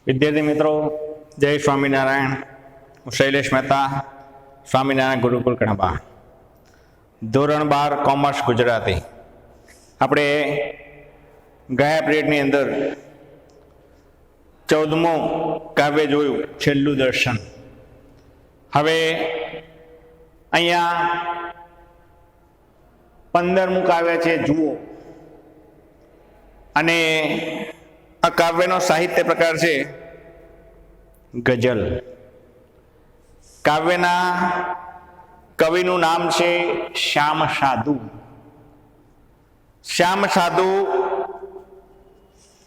વિદ્યાર્થી મિત્રો, જય સ્વામિનારાયણ. હું શૈલેષ મહેતા, સ્વામિનારાયણ ગુરુકુળ કણબા. ધોરણ 12 કોમર્સ ગુજરાતી. આપણે ગયા પિરિયડની અંદર 14મું કાવ્ય જોયું, છેલ્લું દર્શન. હવે અહીંયા 15મું કાવ્ય છે, જુઓ. અને આ કાવ્યનો સાહિત્ય પ્રકાર છે ગઝલ. કાવ્યના કવિનું નામ છે શ્યામ સાધુ. શ્યામ સાધુ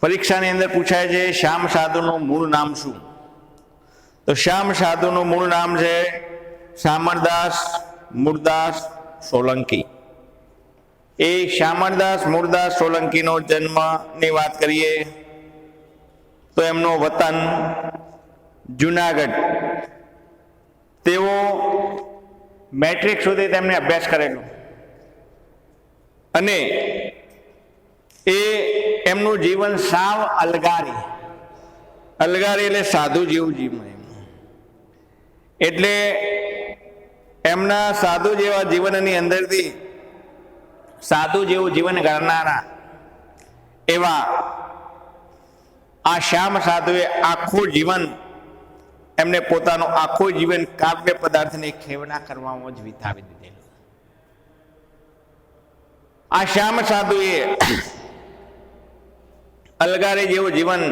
પરીક્ષાની અંદર પૂછાય છે, શ્યામ સાધુનું મૂળ નામ શું? તો શ્યામ સાધુનું મૂળ નામ છે શામળદાસ મૂળદાસ સોલંકી. એ શામળદાસ મૂળદાસ સોલંકીનો જન્મની વાત કરીએ તો એમનો વતન જુનાગઢ. તેઓ મેટ્રિક સુધી તેમને અભ્યાસ કરેલો અને એ એમનું જીવન સાવ અલગારી એટલે સાધુ જેવું જીવન. એટલે એમના સાધુ જેવા જીવનની અંદરથી સાધુ જેવું જીવન કરનારા એવા આ શ્યામ સાધુએ આખું જીવન, એમને પોતાનું આખું જીવન કાવ્ય પદાર્થની ખેવના કરવામાં જ વિતાવી દીધેલું. આ શ્યામ સાધુએ અલગારી જેવું જીવન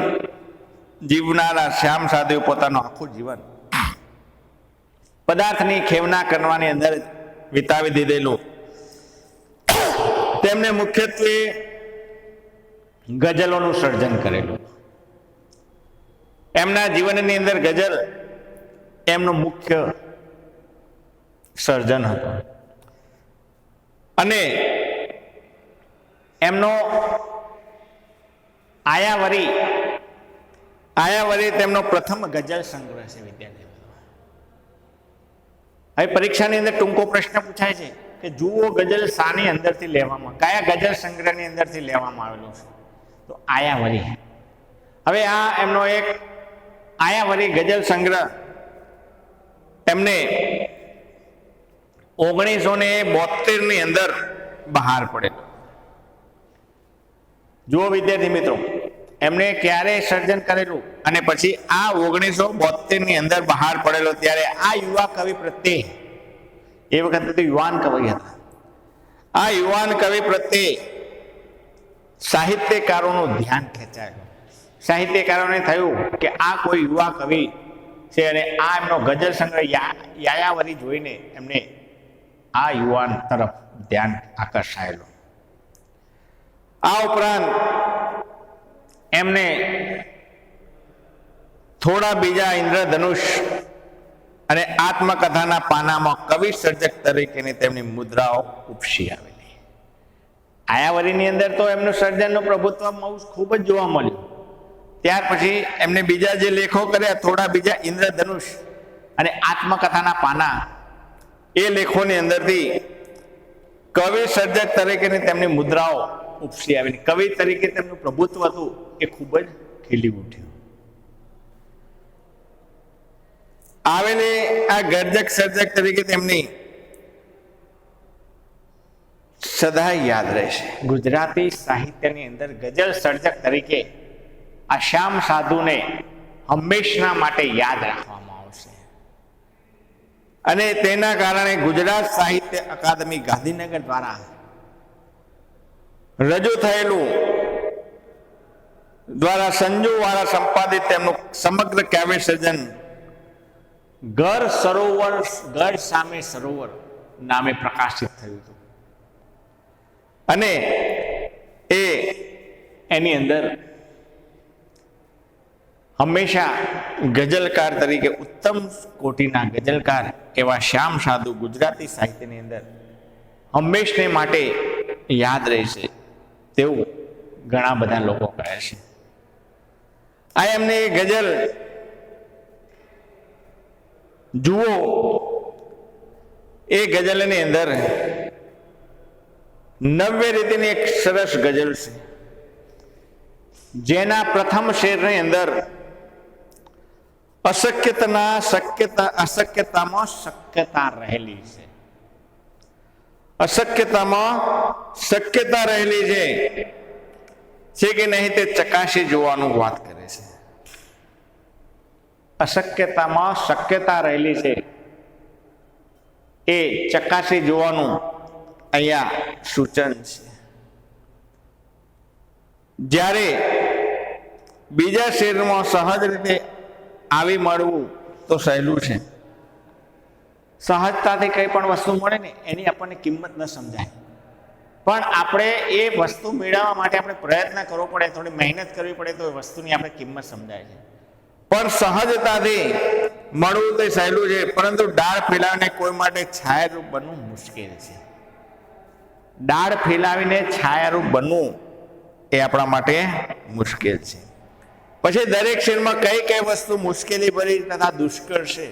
જીવનારા શ્યામ સાધુએ પોતાનું આખું જીવન પદાર્થની ખેવના કરવાની અંદર વિતાવી દીધેલું. તેમને મુખ્યત્વે ગઝલોનું સર્જન કરેલું. એમના જીવનની અંદર ગઝલ એમનું મુખ્ય સર્જન હતું. અને એમનો આયાવરી તેમનો પ્રથમ ગઝલ સંગ્રહ છે. વિદ્યાર્થી, હવે પરીક્ષાની અંદર ટૂંકો પ્રશ્ન પૂછાય છે કે જુઓ ગઝલ શાની અંદરથી લેવામાં, કયા ગઝલ સંગ્રહની અંદરથી લેવામાં આવેલું છે? તો આયાવરી. હવે આ એમનો એક આયાવરી ગઝલ સંગ્રહ એમને 1972 ની અંદર બહાર પડેલો. જુઓ વિદ્યાર્થી મિત્રો, એમને ક્યારે સર્જન કરેલું અને પછી આ 1972 ની અંદર બહાર પડેલો. ત્યારે આ યુવા કવિ પ્રત્યે, એ વખતે તો યુવાન કવિ હતા, આ યુવાન કવિ પ્રત્યે સાહિત્યકારોનું ધ્યાન ખેંચાયું. સાહિત્યકારોને થયું કે આ કોઈ યુવા કવિ છે અને આ એમનો ગઝલ સંગ્રહ યાયાવરી જોઈને એમને આ યુવાન તરફ ધ્યાન આકર્ષાયેલું. આ ઉપરાંત એમને થોડા બીજા ઇન્દ્રધનુષ અને આત્મકથાના પાનામાં કવિ સર્જક તરીકેની તેમની મુદ્રાઓ ઉપસી આવેલી. આયાવરીની અંદર તો એમનું સર્જનનું પ્રભુત્વ ખૂબ જ જોવા મળ્યું. ત્યાર પછી એમને બીજા જે લેખો કર્યા, થોડા બીજા ઇન્દ્રધનુષ અને આત્મકથાના પાના, એ લેખોની અંદરથી કવિ સર્જક તરીકેની તેમની મુદ્રાઓ ઉપસી આવેલી. કવિ તરીકે તેમનું પ્રભુત્વ હતું એ ખૂબ જ ખીલી ઉઠ્યું. આવેલી આ ગર્જક સર્જક તરીકે તેમની સદા યાદ રહેશે. ગુજરાતી સાહિત્યની અંદર ગઝલ સર્જક તરીકે આ શ્યામ સાધુને હંમેશના માટે યાદ રાખવામાં આવશે. અને તેના કારણે ગુજરાત સાહિત્ય અકાદમી ગાંધીનગર દ્વારા રજૂ થયેલું, દ્વારા સંજુ વાળા સંપાદિત તેમનું સમગ્ર કાવ્ય સર્જન ઘર સામે સરોવર નામે પ્રકાશિત થયું હતું. અને એની અંદર હંમેશા ગઝલકાર તરીકે ઉત્તમ કોટીના ગઝલકાર એવા શ્યામ સાધુ ગુજરાતી સાહિત્યની અંદર હંમેશને માટે યાદ રહેશે તેવું ઘણા બધા લોકો કહે છે. આ એમને ગઝલ જુઓ, એ ગઝલની અંદર નવ્ય રીતિની એક સરસ ગઝલ છે, જેના પ્રથમ શેરની અંદર અશક્યતામાં શક્યતા રહેલી છે. અશક્યતામાં શક્યતા રહેલી છે કે નહીં તે ચકાસી જોવાનું વાત કરે છે. અશક્યતામાં શક્યતા રહેલી છે એ ચકાસી જોવાનું અહીંયા સૂચન છે. જ્યારે બીજા શરીરમાં સહજ રીતે આવી મળવું તો સહેલું છે. સહજતાથી કંઈ પણ વસ્તુ મળે ને એની આપણને કિંમત ન સમજાય, પણ આપણે એ વસ્તુ મેળવવા માટે આપણે પ્રયત્ન કરવો પડે, થોડી મહેનત કરવી પડે તો એ વસ્તુની આપણે કિંમત સમજાય છે. પણ સહજતાથી મળવું તો સહેલું છે, પરંતુ ડાળ ફેલાવીને કોઈ માટે છાયારૂપ બનવું મુશ્કેલ છે. ડાળ ફેલાવીને છાયારૂપ બનવું એ આપણા માટે મુશ્કેલ છે. પછી દરેક શેરમાં કઈ કઈ વસ્તુ મુશ્કેલી ભરી તથા દુષ્કર છે.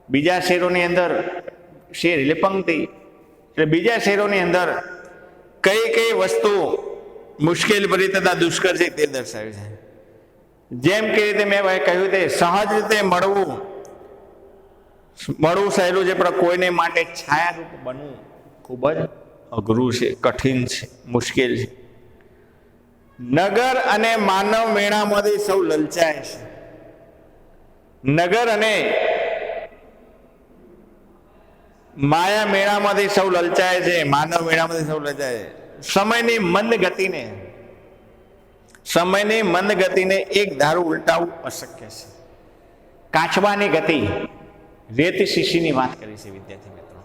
બીજા શેરોની અંદર શેર એટલે પંક્તિ, એટલે બીજા શેરોની અંદર કઈ કઈ વસ્તુ મુશ્કેલ ભરી તથા દુષ્કર છે તે દર્શાવે છે. જેમ કે રીતે મેં કહ્યું તે સહજ રીતે મળવું સહેલું છે, પણ કોઈને માટે છાયારૂપ બનવું ખૂબ જ અઘરું છે, કઠિન છે, મુશ્કેલ છે. નગર અને માનવ મેળામાંથી સૌ લલચાય છે. નગર અને માયા મેળામાંથી સૌ લલચાય છે, માનવ મેળામાંથી સૌ લલચાય છે. સમયની મંદ ગતિને એક ધારું ઉલટાવવું અશક્ય છે. કાચબાની ગતિ, રેતી શીશીની વાત કરી છે વિદ્યાર્થી મિત્રો.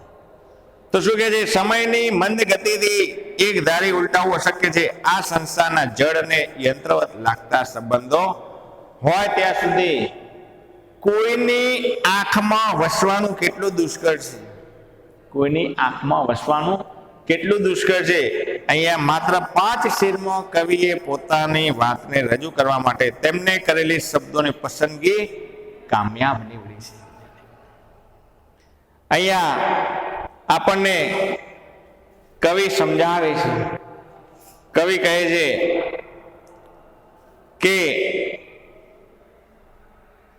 તો શું કહે છે? સમયની મંદ ગતિથી એક ધારી ઉલટાવવું અશક્ય છે. આ સંસારના જળ અને યંત્રવત લાગતા સંબંધો હોય ત્યાં સુધી કોઈની આંખમાં વસવાનું કેટલું દુષ્કર છે. કોઈની આંખમાં વસવાનું કેટલું દુષ્કર છે. અહીંયા માત્ર 5 શેરમાં કવિએ પોતાની વાતને રજૂ કરવા માટે તેમને કરેલી શબ્દોની પસંદગી કામયાબ નીવડી છે. અહીંયા આપણને કવિ સમજાવે છે, કવિ કહે છે કે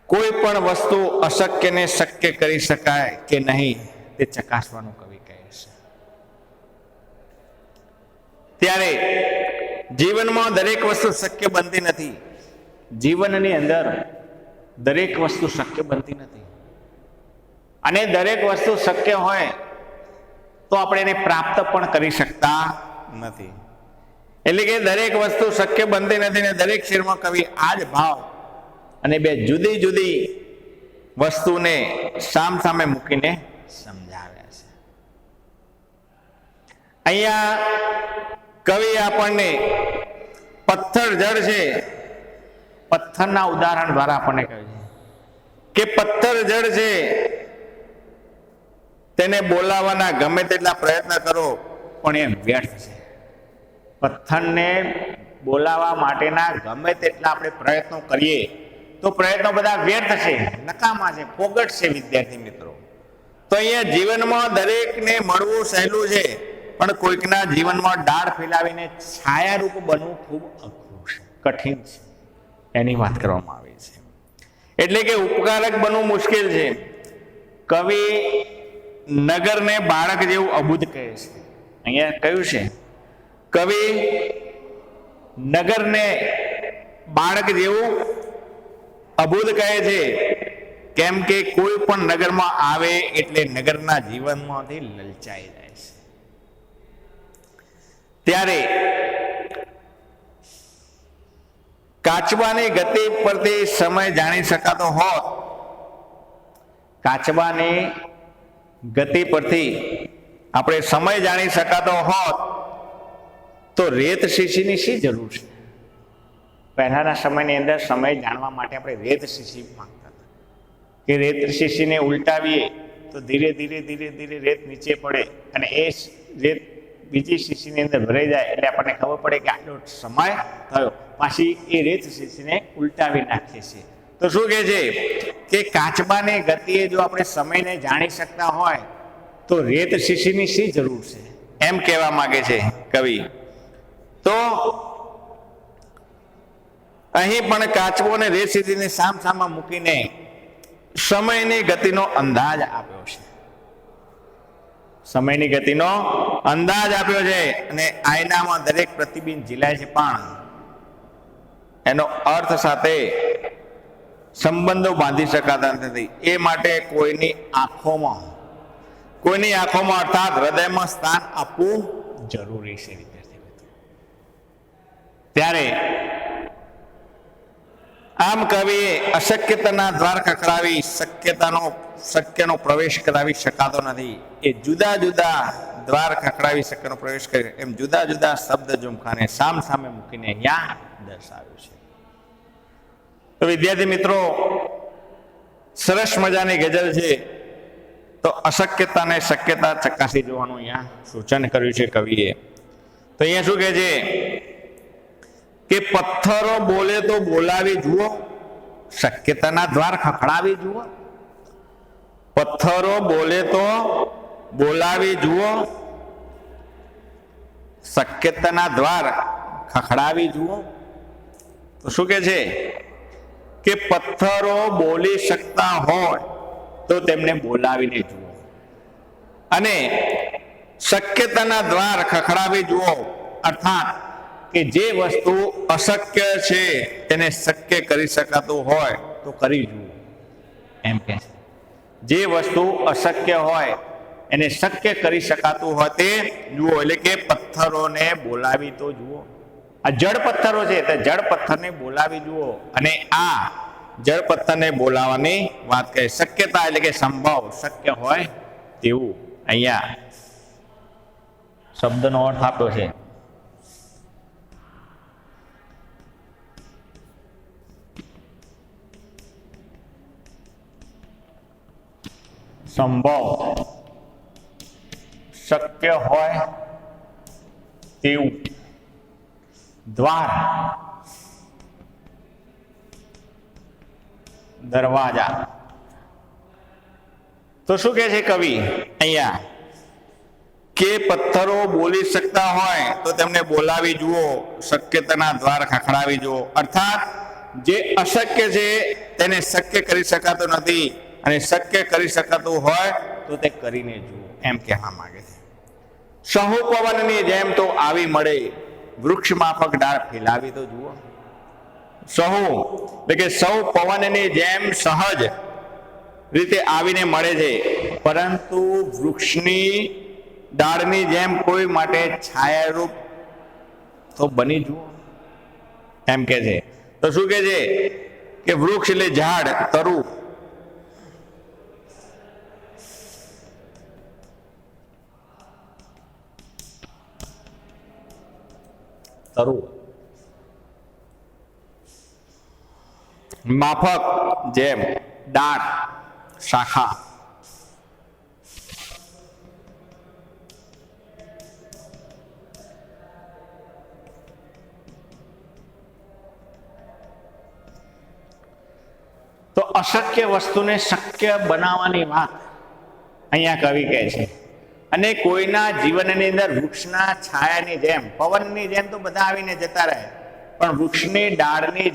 કોઈ પણ વસ્તુ અશક્યને શક્ય કરી શકાય કે નહીં તે ચકાસવાનું કવિ કહે છે. ત્યારે જીવનમાં દરેક વસ્તુ શક્ય બનતી નથી. જીવનની અંદર દરેક વસ્તુ શક્ય બનતી નથી, અને દરેક વસ્તુ શક્ય હોય તો આપણે એને પ્રાપ્ત પણ કરી શકતા નથી. એટલે કે દરેક વસ્તુ શક્ય બનતી નથી, ને દરેક શેરમાં કવિ આ જ ભાવ અને બે જુદી જુદી વસ્તુને સામસામે મૂકીને સમજાવ્યા છે. અહીંયા કવિ આપણને પથ્થર જળ છે, પથ્થરના ઉદાહરણ દ્વારા આપણને કહે છે કે પથ્થર જળ છે, તેને બોલાવવાના ગમે તેટલા પ્રયત્ન કરો પણ એ વ્યર્થ છે. પથ્થરને બોલાવવા માટેના ગમે તેટલા આપણે પ્રયત્નો કરીએ તો પ્રયત્નો બધા વ્યર્થ છે, નકામા છે, ફોગટ છે વિદ્યાર્થી મિત્રો. તો અહીંયા જીવનમાં દરેકને મળવું સહેલું છે, પણ કોઈકના જીવનમાં ડાળ ફેલાવીને છાયારૂપ બનવું ખૂબ અઘરું છે, કઠિન છે, એની વાત કરવામાં આવી છે. એટલે કે ઉપકારક બનવું મુશ્કેલ છે. કવિ નગરને બાળક જેવું અબુધ કહે છે. અહીંયા કહ્યું છે કવિ નગરને બાળક જેવું અબુધ કહે છે, કેમ કે કોઈ પણ નગરમાં આવે એટલે નગરના જીવનમાંથી લલચાઈ જાય છે. ત્યારે કાચબાની ગતિ પરથી સમય જાણી શકાતો હોત, કાચબાની ગતિ પરથી આપણે સમય જાણી શકાતો હોત તો રેત શીશીની શી જરૂર છે? પહેલાના સમયની અંદર સમય જાણવા માટે આપણે રેત શીશી માંગતા હતા કે રેત શીશીને ઉલટાવીએ તો ધીરે ધીરે ધીરે ધીરે રેત નીચે પડે અને એ રેત બીજી શીશીની અંદર ભરાઈ જાય એટલે આપણને ખબર પડે કે આટલો સમય થયો. પાછી એ રેત શીશીને ઉલટાવી નાખીએ છીએ. તો શું કહે છે કે કાચબાની ગતિએ જો આપણે સમયને જાણી શકતા હોય તો રેત શીશીની શી જરૂર છે, એમ કહેવા માંગે છે કવિ. તો અહીં પણ કાચબો અને રેસીને સામસામા મૂકીને સમયની ગતિનો અંદાજ આપ્યો છે. સમયની ગતિનો અંદાજ આપ્યો છે અને આયનામાં દરેક પ્રતિબિંબ ઝીલાય છે, પણ એનો અર્થ સાથે સંબંધો બાંધી શકાતા નથી. એ માટે કોઈની આંખોમાં અર્થાત હૃદયમાં સ્થાન આપવું જરૂરી છે. ત્યારે આમ કવિએ અશક્યતાના દ્વાર ખખડાવી શક્યનો પ્રવેશ કરાવી શકાતો નથી. એ જુદા જુદા દ્વાર ખખડાવી શક્યનો પ્રવેશ કરે એમ જુદા જુદા શબ્દ ઝુમખાને સામ સામે મૂકીને અહીંયા દર્શાવ્યું છે. તો વિદ્યાર્થી મિત્રો, સરસ મજાની ગઝલ છે. તો અશક્યતાને શક્યતા ચકાસી જોવાનું અહીંયા સૂચન કર્યું છે કવિએ. તો અહીંયા શું કહે છે કે પથ્થરો બોલે તો બોલાવી જુઓ, શક્યતાના દ્વાર ખખડાવી જુઓ. પથ્થરો બોલે તો બોલાવી જુઓ, શક્યતાના દ્વાર ખખડાવી જુઓ. તો શું કહે છે કે પથ્થરો બોલી શકતા હોય તો તેમને બોલાવીને જુઓ, અને શક્યતાના દ્વાર ખખડાવી જુઓ, અર્થાત કે જે વસ્તુ અશક્ય છે તેને શક્ય કરી શકાતું હોય તો કરી જુઓ. એમ કે જે વસ્તુ અશક્ય હોય એને શક્ય કરી શકાતું હોય તે જુઓ. એટલે કે પથ્થરોને બોલાવી તો જુઓ. આ જળ પથ્થરો છે તો જળ પથ્થરને બોલાવી જુઓ, અને આ જળ પથ્થરને બોલાવવાની વાત કરે. શક્યતા એટલે કે સંભવ, શક્ય હોય તેવું અહીંયા શબ્દનો અર્થ આપ્યો છે. સંભવ, શક્ય હોય તેવું. દ્વાર, દરવાજા. તો શું કહે છે કવિ અહીંયા કે પથ્થરો બોલી શકતા હોય તો તેમને બોલાવી જુઓ, શક્યતાના દ્વાર ખખડાવી જુઓ. અર્થાત જે અશક્ય છે તેને શક્ય કરી શકાતું નથી, અને શક્ય કરી શકાતું હોય તો તે કરીને જુઓ, એમ કહેવા માંગે છે. સહુ પવનની જેમ તો આવી મળે, વૃક્ષ માફક ડાળ ફેલાવી તો જુઓ. સહુ એટલે કે સૌ પવનની જેમ સહજ રીતે આવીને મળે છે, પરંતુ વૃક્ષની ડાળની જેમ કોઈ માટે છાયારૂપ તો બની જુઓ, એમ કે છે. તો શું કે છે કે વૃક્ષ એટલે ઝાડ, તરુ. માફક જેમ, ડાળ, શાખા. તો અશક્ય વસ્તુને શક્ય બનાવવાની વાત અહીંયા કવિ કહે છે. અને કોઈના જીવનની અંદર વૃક્ષના છાયાની જેમ, પવનની જેમ તો બધા આવીને જતા રહે, પણ વૃક્ષની ડાળની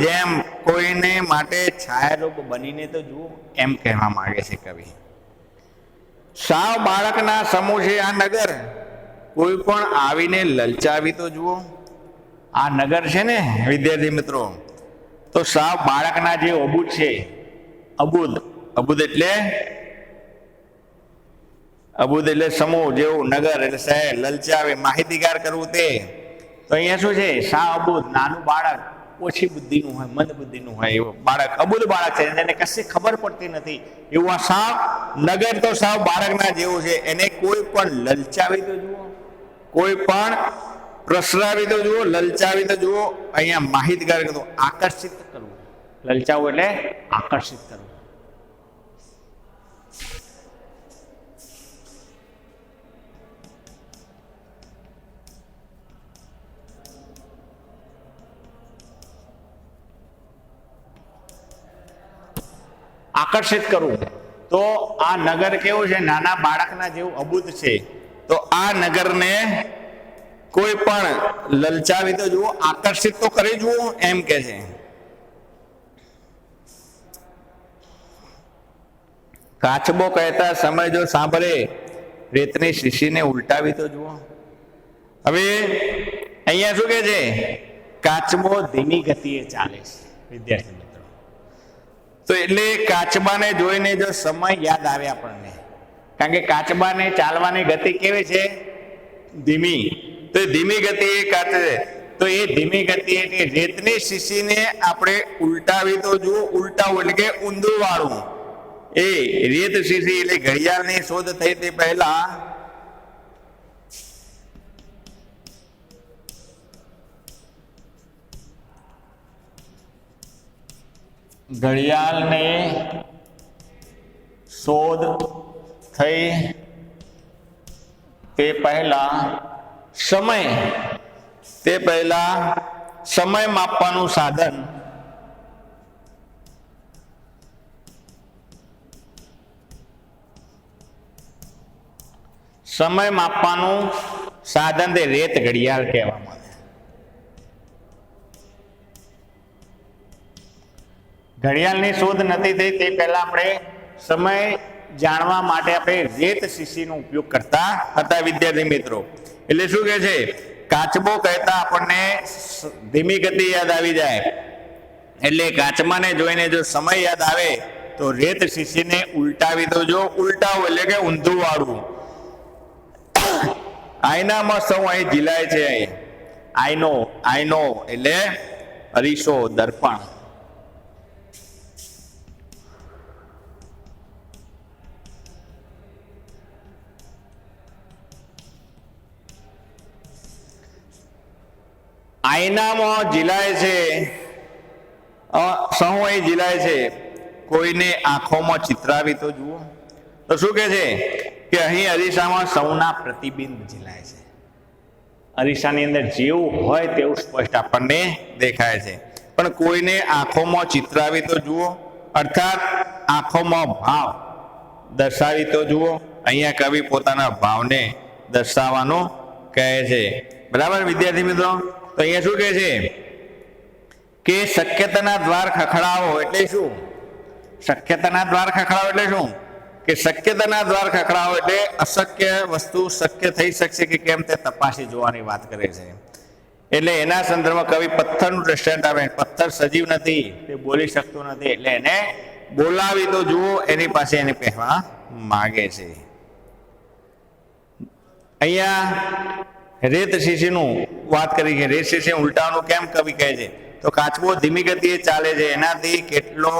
જેમ કોઈને માટે છાયારૂપ બનીને તો જુઓ, એમ કહેવા માંગે છે કવિ. સાવ બાળકના સમૂહ છે આ નગર, કોઈ પણ આવીને લલચાવી તો જુઓ. આ નગર છે ને વિદ્યાર્થી મિત્રો, તો સાવ બાળકના જે અબૂદ છે, અબૂદ એટલે સમૂહ, જેવું નગર એટલે શહેર, લલચાવે, માહિતીગાર કરવું તે. તો અહીંયા શું છે, સાવ અબૂદ નાનું બાળક, ઓછી બુદ્ધિનું હોય, મંદ બુદ્ધિનું હોય એવું બાળક, અબૂદ બાળક છે, એને કશી ખબર પડતી નથી એવું આ સાવ નગર તો સાવ બાળકના જેવું છે. એને કોઈ પણ લલચાવી તો જુઓ, કોઈ પણ પ્રસરાવી તો જુઓ, લલચાવી તો જુઓ. અહીંયા માહિતગાર કરવું, આકર્ષિત કરવું. લલચાવવું એટલે આકર્ષિત કરવું. આકર્ષિત કરવું. તો આ નગર કેવું છે, નાના બાળકના જેવું અબૂદ છે. તો આ નગરને કોઈ પણ લલચાવી તો જુઓ, આકર્ષિત તો કરી જુઓ, એમ કે છે. કાચબો કહેતા સમય જો સાંભળે, રેતની શીશીને ઉલટાવી તો જુઓ. હવે અહીંયા શું કે છે? કાચબો ધીમી ગતિએ ચાલે છે. વિદ્યાર્થી મિત્રો, તો એટલે કાચબાને જોઈને જો સમય યાદ આવે આપણને, કારણ કે કાચબાને ચાલવાની ગતિ કેવી છે? ધીમી. તો ધીમી ગતિ એ કાચે, તો એ ધીમી ગતિ એટલે રેતની શીશીને આપણે ઉલટાવી તો જુઓ. ઉલટાવું એટલે કે ઊંધું વાળું. એ રેત શીશી એટલે ઘડિયાળની શોધ થઈ તે પહેલા ઘડિયાળની શોધ થઈ તે પહેલા સમય માપવાનું સાધન તે રેત ઘડિયાળ કહેવામાં આવે. ઘડિયાળની શોધ નથી થઈ તે પહેલા આપણે સમય જાણવા માટે આપણે રેત શીશીનો ઉપયોગ કરતા હતા. વિદ્યાર્થી મિત્રો, એટલે શું કહે છે? કાચબો કહેતા આપણને ધીમી ગતિ યાદ આવી જાય, એટલે કાચબાને જોઈને જો સમય યાદ આવે તો રેત શીશીને ઉલટાવી દો. જો ઉલટાવું એટલે કે ઊંધું વાળવું. આઈનામાં સૌ અહીં ઝીલાય છે. આઈનો એટલે અરીસો, દર્પણ. આઈનામાં ઝીલાય છે, સૌ અહીં ઝીલાય છે, કોઈને આંખોમાં ચિતરાવી તો જુઓ. તો શું કે છે કે અહીં અરીસામાં સૌના પ્રતિબિંબ ઝીલાય છે. અરીસાની અંદર જેવું હોય તેવું સ્પષ્ટ આપણને દેખાય છે, પણ કોઈને આંખોમાં ચિતરાવી તો જુઓ, અર્થાત આંખોમાં ભાવ દર્શાવી તો જુઓ. અહીંયા કવિ પોતાના ભાવને દર્શાવવાનું કહે છે. બરાબર વિદ્યાર્થી મિત્રો, તો અહીંયા શું કહે છે કે શક્યતાના દ્વાર ખખડાવો એટલે શું? શક્યતાના દ્વાર ખખડાવો એટલે શું? કે શક્યતાના દ્વાર ખખડાવો એટલે અશક્ય વસ્તુ શક્ય થઈ શકશે કે કેમ તે તપાસી જોવાની વાત કરે છે. એટલે એના સંદર્ભમાં કવિ પથ્થરનું દ્રષ્ટાંત આપે. પથ્થર સજીવ નથી, તે બોલી શકતો નથી, એટલે એને બોલાવી તો જુઓ, એની પાસે એને કહેવા માગે છે. અહીંયા રેત શીશીનું વાત કરી છે. રેત શીશી ઉલટાવાનું કેમ કવિ કહે છે? તો કાચબો ધીમી ગતિએ ચાલે છે, એનાથી કેટલો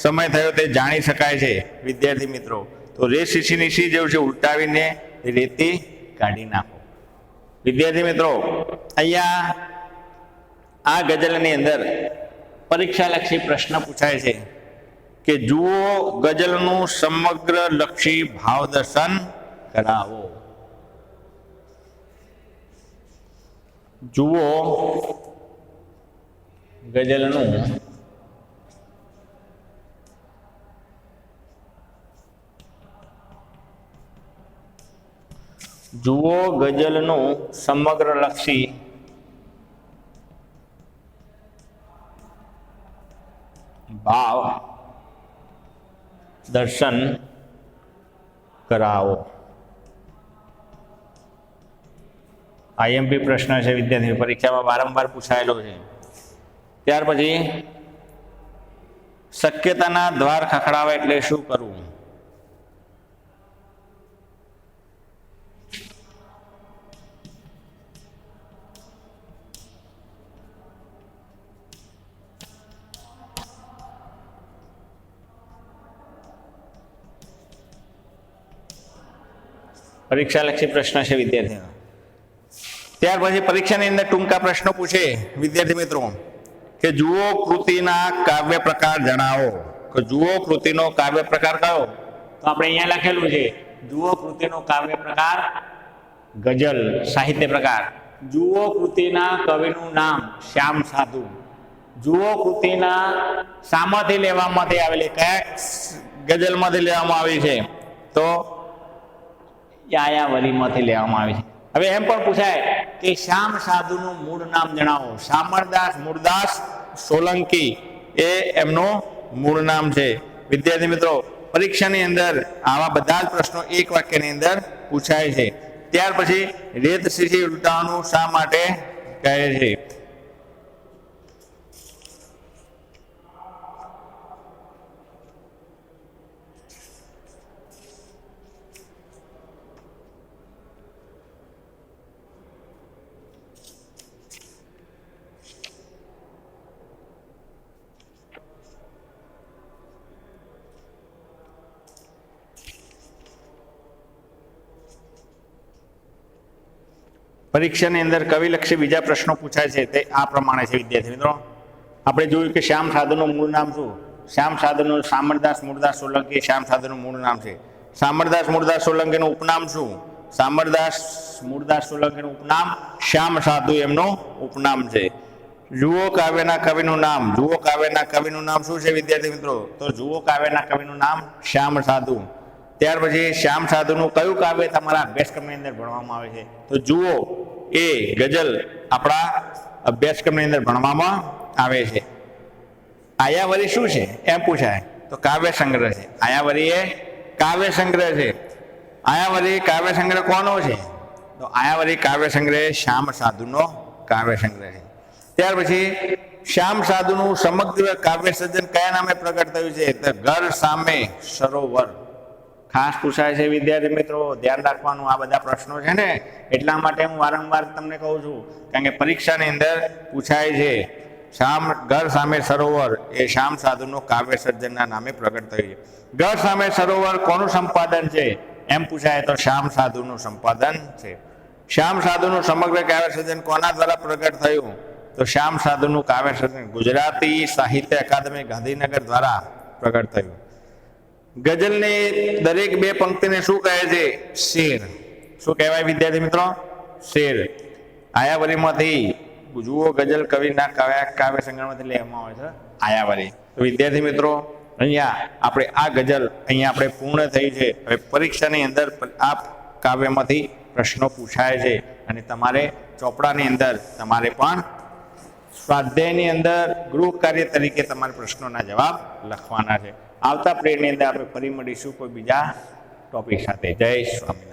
સમય થયો તે જાણી શકાય છે. વિદ્યાર્થી મિત્રો, તો રેત શીશીની શી જેવું છે? ઉલટાવીને રેતી કાઢી નાખો. વિદ્યાર્થી મિત્રો, અહીંયા આ ગઝલની અંદર પરીક્ષાલક્ષી પ્રશ્ન પૂછાય છે કે જુઓ ગઝલનું સમગ્ર લક્ષી ભાવ દર્શન કરાવો. જુઓ ગઝલનું સમગ્ર લક્ષી ભાવ દર્શન કરાવો. આઈએમપી પ્રશ્ન છે વિદ્યાર્થી, પરીક્ષામાં વારંવાર પૂછાયેલો છે. ત્યાર પછી શક્યતાના દ્વાર ખખડાવે એટલે શું કરવું? પરીક્ષાલક્ષી પ્રશ્ન છે વિદ્યાર્થીઓ. ત્યાર પછી પરીક્ષાની અંદર ટૂંકા પ્રશ્નો પૂછે વિદ્યાર્થી મિત્રો કે જુઓ કૃતિના કાવ્ય પ્રકાર જણાવો. કે જુઓ કૃતિનો કાવ્ય પ્રકાર કયો? તો આપણે અહીંયા લખેલું છે જુઓ કૃતિનો કાવ્ય પ્રકાર ગઝલ સાહિત્ય પ્રકાર. જુઓ કૃતિના કવિનું નામ શ્યામ સાધુ. જુઓ કૃતિના શામાંથી લેવામાંથી આવેલી, કયા ગઝલમાંથી લેવામાં આવી છે? તો યાયાવરીમાંથી લેવામાં આવી છે. હવે એમ પણ પૂછાય કે શ્યામ સાધુનું મૂળ નામ જણાવો. શામળદાસ મૂળદાસ સોલંકી એ એમનું મૂળ નામ છે. વિદ્યાર્થી મિત્રો, પરીક્ષાની અંદર આવા બધા જ પ્રશ્નો એક વાક્યની અંદર પૂછાય છે. ત્યાર પછી રેત શીશી ઉલટાવવાનું શા માટે કહે છે? પરીક્ષાની અંદર કવિલક્ષી બીજા પ્રશ્નો પૂછાય છે તે આ પ્રમાણે છે. વિદ્યાર્થી મિત્રો, આપણે જોયું કે શ્યામ સાધુનું મૂળ નામ શું? શ્યામ સાધુનું શામળદાસ મૂળદાસ સોલંકી શ્યામ સાધુનું મૂળ નામ છે. શામળદાસ મૂળદાસ સોલંકીનું ઉપનામ શું? શામળદાસ મૂળદાસ સોલંકીનું ઉપનામ શ્યામ સાધુ એમનું ઉપનામ છે. જુઓ કાવ્યના કવિનું નામ. જુઓ કાવ્યના કવિનું નામ શું છે વિદ્યાર્થી મિત્રો? તો જુઓ કાવ્યના કવિનું નામ શ્યામ સાધુ. ત્યાર પછી શ્યામ સાધુનું કયું કાવ્ય તમારા અભ્યાસક્રમની અંદર ભણવામાં આવે છે? તો જુઓ એ ગઝલ આપણા અભ્યાસક્રમની અંદર ભણવામાં આવે છે. આયાવરી શું છે એમ પૂછાય તો કાવ્ય સંગ્રહ છે. આયાવરી એ કાવ્ય સંગ્રહ છે. આયાવરી કાવ્ય સંગ્રહ કોનો છે? તો આયાવરી કાવ્ય સંગ્રહ શ્યામ સાધુનો કાવ્ય સંગ્રહ છે. ત્યાર પછી શ્યામ સાધુનું સમગ્ર કાવ્ય સર્જન કયા નામે પ્રગટ થયું છે? તો ઘર સામે સરોવર. ખાસ પૂછાય છે વિદ્યાર્થી મિત્રો, ધ્યાન રાખવાનું. આ બધા પ્રશ્નો છે ને એટલા માટે હું વારંવાર તમને કહું છું, કારણ કે પરીક્ષાની અંદર પૂછાય છે. ઘર સામે સરોવર એ શ્યામ સાધુનું કાવ્ય સર્જનના નામે પ્રગટ થયું છે. ઘર સામે સરોવર કોનું સંપાદન છે એમ પૂછાય તો શ્યામ સાધુનું સંપાદન છે. શ્યામ સાધુનું સમગ્ર કાવ્ય સર્જન કોના દ્વારા પ્રગટ થયું? તો શ્યામ સાધુનું કાવ્ય સર્જન ગુજરાતી સાહિત્ય અકાદમી ગાંધીનગર દ્વારા પ્રગટ થયું. ગઝલની દરેક બે પંક્તિને શું કહે છે? શેર. શું કહેવાય વિદ્યાર્થી મિત્રો? શેર. આયાવરીમાંથી જુઓ ગઝલ કવિના કાવ્ય સંગ્રહમાંથી લેવામાં આવે છે આયાવરી. તો વિદ્યાર્થી મિત્રો, અહીંયા આપણે આ ગઝલ અહીંયા આપણે પૂર્ણ થઈ છે. હવે પરીક્ષાની અંદર આ કાવ્યમાંથી પ્રશ્નો પૂછાય છે અને તમારે ચોપડાની અંદર તમારે પણ સ્વાધ્યાયની અંદર ગૃહ કાર્ય તરીકે તમારે પ્રશ્નોના જવાબ લખવાના છે. આવતા પ્રેડની અંદર આપણે ફરી મળીશું કોઈ બીજા ટોપિક સાથે. જય સ્વામી.